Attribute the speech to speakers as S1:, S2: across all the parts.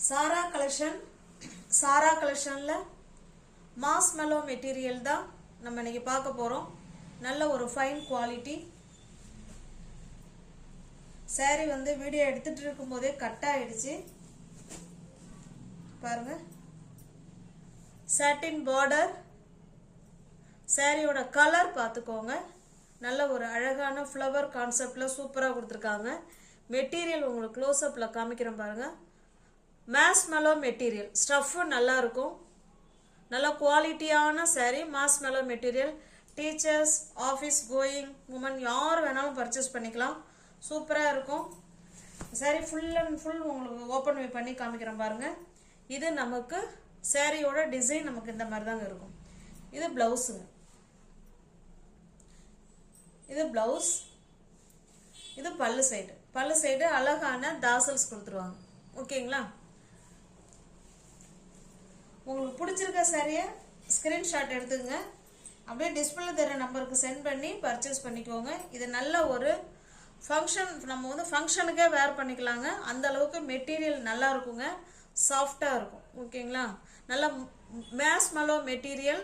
S1: சாரா கலெக்ஷன்ல marshmallow material தான் நம்ம இன்னைக்கு பார்க்க போறோம். நல்ல ஒரு ஃபைன் குவாலிட்டி saree வந்து வீடியோ எடுத்துட்டு இருக்கும்போதே கட் ஆயிடுச்சு பாருங்க. satin border சாரியோட கலர் பார்த்துக்கோங்க. நல்ல ஒரு அழகான ஃப்ளவர் கான்செப்ட்ல சூப்பரா கொடுத்திருக்காங்க. மெட்டீரியல் உங்களுக்கு க்ளோஸ் அப்ல காமிக்கிறேன் பாருங்க. மார்ஷ்மெலோ மெட்டீரியல் ஸ்டஃப் நல்லா இருக்கும். நல்ல குவாலிட்டியான saree marshmallow material. Teachers, office going women யார் வேணாலும் பர்ச்சேஸ் பண்ணிக்கலாம். சூப்பரா இருக்கும். saree ஃபுல் அண்ட் ஃபுல் உங்களுக்கு ஓபன் பண்ணி காமிக்கிறேன் பாருங்க. இது நமக்கு சாரியோட டிசைன் நமக்கு இந்த மாதிரி தாங்க இருக்கும். இது பிளவுஸுங்க. இது பிளவுஸ். இது பல்லு சைடு அழகான தாசல்ஸ் கொடுத்துருவாங்க. ஓகேங்களா? உங்களுக்கு பிடிச்சிருக்க சாரியை ஸ்கிரீன்ஷாட் எடுத்துக்கங்க. அப்படியே டிஸ்பிளே தர நம்பருக்கு சென்ட் பண்ணி பர்ச்சேஸ் பண்ணிக்கோங்க. இது நல்ல ஒரு ஃபங்க்ஷன், நம்ம வந்து ஃபங்க்ஷனுக்கே வேர் பண்ணிக்கலாங்க. அந்த அளவுக்கு மெட்டீரியல் நல்லா இருக்குங்க. சாஃப்டாக இருக்கும். ஓகேங்களா? நல்ல மார்ஷ்மெலோ மெட்டீரியல்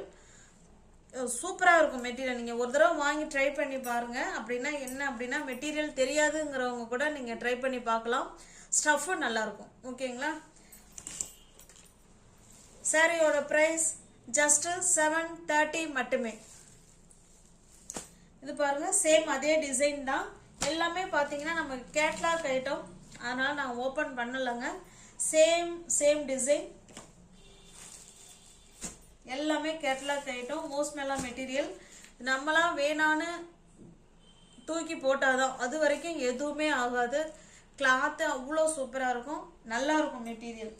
S1: சூப்பராக இருக்கும். மெட்டீரியல் நீங்கள் ஒரு தடவை வாங்கி ட்ரை பண்ணி பாருங்கள். அப்படின்னா மெட்டீரியல் தெரியாதுங்கிறவங்க கூட நீங்கள் ட்ரை பண்ணி பார்க்கலாம். ஸ்டஃப்பும் நல்லாயிருக்கும். ஓகேங்களா? சாரியோட ப்ரைஸ் ஜஸ்ட் 730 மட்டுமே. இது பாருங்க, சேம் அதே டிசைன் தான். எல்லாமே பார்த்தீங்கன்னா நம்ம கேட்லாக் ஐட்டம், அதனால நான் ஓப்பன் பண்ணலைங்க. சேம் டிசைன், எல்லாமே கேட்லாக் ஐட்டம். மார்ஷ்மெலோ மெட்டீரியல் நம்மளாம் வேணான்னு தூக்கி போட்டாதான், அது வரைக்கும் எதுவுமே ஆகாது. கிளாத்து அவ்வளோ சூப்பராக இருக்கும். நல்லா இருக்கும் மெட்டீரியல்.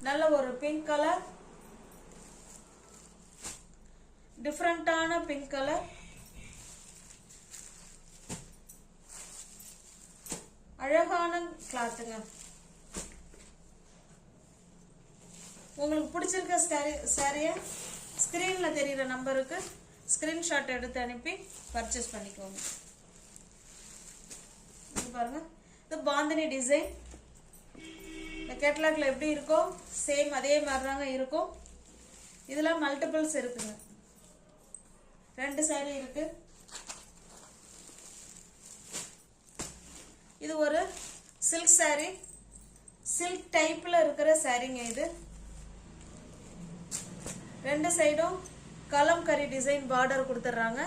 S1: நல்ல ஒரு பிங்க் கலர், டிஃப்ரெண்டான பிங்க் கலர். அழகான கிளாத்துங்க. உங்களுக்கு பிடிச்சிருக்க சாரியை ஸ்கிரீன்ல தெரியுற நம்பருக்கு ஸ்கிரீன்ஷாட் எடுத்து அனுப்பி பர்ச்சேஸ் பண்ணிக்கோங்க. பாருங்க, இது பாந்தினி டிசைன். இந்த கேட்லாக்ல எப்படி இருக்கோ சேம் அதே மாதிரி தாங்க இருக்கும். இதுல மல்டிபிள்ஸ் இருக்குங்க. 2 சாரி இருக்கு. இது ஒரு சில்க் சாரி, சில்க் டைப்ல இருக்கிற சாரிங்க. இது 2 சைடும் கலம்கரி டிசைன் பார்டர் கொடுத்துட்றாங்க.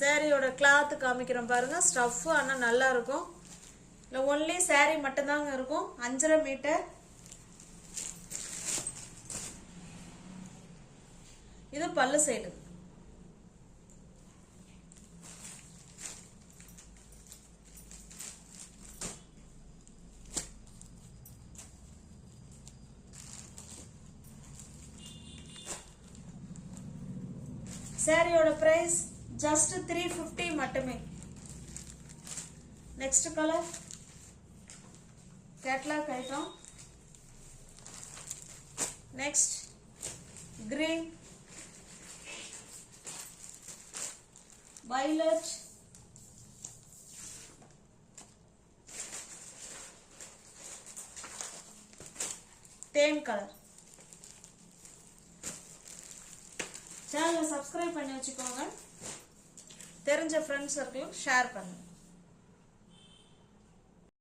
S1: சாரியோட கிளாத் காமிக்கிறோம் பாருங்க. ஸ்டஃப் ஆனால் நல்லா இருக்கும். இல்லை ஒன்லி சாரி மட்டும்தாங்க இருக்கும். 5.5 மீட்டர். இது பல்லு சைடு. சாரியோட பிரைஸ் ஜஸ்ட் 350 மட்டுமே. Next colour catalogue item. Next green, violet, தேன் கலர். சேனலை சப்ஸ்கிரைப் பண்ணி வச்சுக்கோங்க. தெரிஞ்ச ஃப்ரெண்ட்ஸ் சர்க்கிளும் ஷேர் பண்ணுங்க.